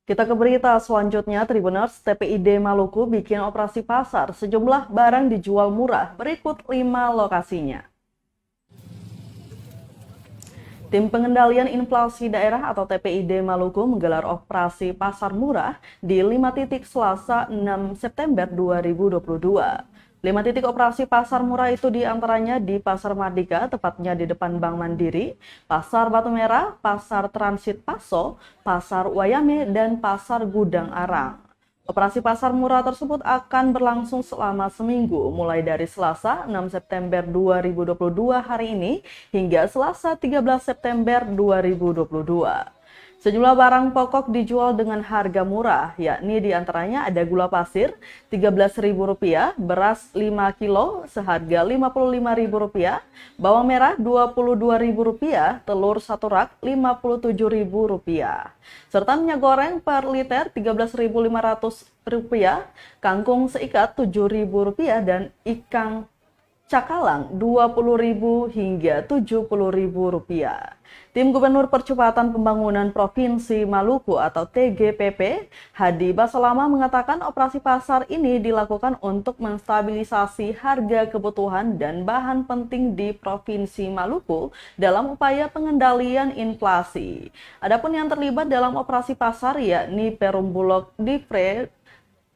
Kita ke berita selanjutnya, Tribuners, TPID Maluku bikin operasi pasar, sejumlah barang dijual murah, berikut 5 lokasinya. Tim Pengendalian Inflasi Daerah atau TPID Maluku menggelar operasi pasar murah di 5 titik Selasa 6 September 2022. 5 titik operasi pasar murah itu diantaranya di Pasar Mardika, tepatnya di depan Bank Mandiri, Pasar Batu Merah, Pasar Transit Paso, Pasar Wayame, dan Pasar Gudang Arang. Operasi pasar murah tersebut akan berlangsung selama seminggu, mulai dari Selasa 6 September 2022 hari ini hingga Selasa 13 September 2022. Sejumlah barang pokok dijual dengan harga murah, yakni diantaranya ada gula pasir Rp13.000, beras 5 kilo seharga Rp55.000, bawang merah Rp22.000, telur 1 rak Rp57.000, serta minyak goreng per liter Rp13.500, kangkung seikat Rp7.000, dan ikan cakalang Rp20.000 hingga Rp70.000. Tim Gubernur Percepatan Pembangunan Provinsi Maluku atau TGPP, Hadi Basalama mengatakan operasi pasar ini dilakukan untuk menstabilisasi harga kebutuhan dan bahan penting di Provinsi Maluku dalam upaya pengendalian inflasi. Adapun yang terlibat dalam operasi pasar yakni Perum Bulog Divre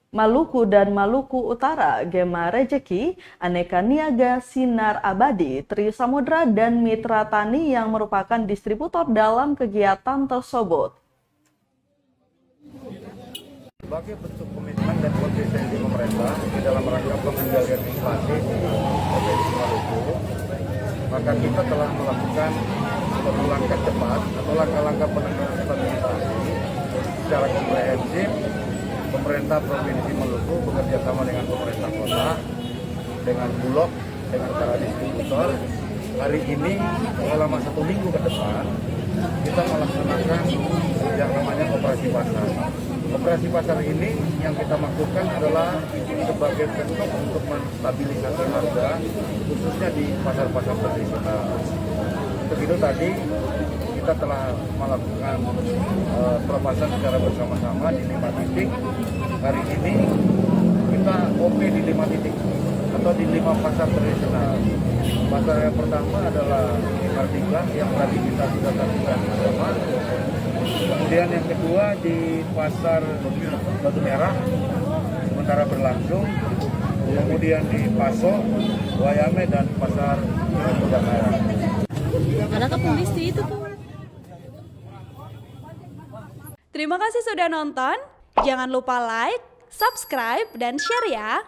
Maluku dan Maluku Utara, Gema Rejeki, Aneka Niaga, Sinar Abadi, Tri Samudra, dan Mitra Tani yang merupakan distributor dalam kegiatan tersebut. Sebagai bentuk komitmen dan konsistensi pemerintah di dalam rangka pengendalian inflasi di Provinsi Maluku, maka kita telah melakukan satu langkah cepat atau langkah-langkah penanganan stabilisasi secara komprehensif. Pemerintah Provinsi Maluku bekerja sama dengan pemerintah kota, dengan Bulog, dengan para distributor. Hari ini selama 1 minggu ke depan kita melaksanakan yang namanya operasi pasar. Operasi pasar ini yang kita maksudkan adalah sebagai bentuk untuk menstabilisasi harga, khususnya di pasar-pasar tradisional. Untuk itu tadi kita telah melakukan pelepasan secara bersama-sama di 5 titik. Hari ini kita OP di 5 titik atau di 5 pasar tradisional. Pasar yang pertama adalah di Mardika yang tadi kita sudah lakukan bersama. Kemudian yang kedua di Pasar Batu Merah sementara berlangsung. Kemudian di Paso, Wayame, dan Pasar Gudang Arang. Ada polisi itu tuh. Terima kasih sudah nonton. Jangan lupa like, subscribe, dan share ya.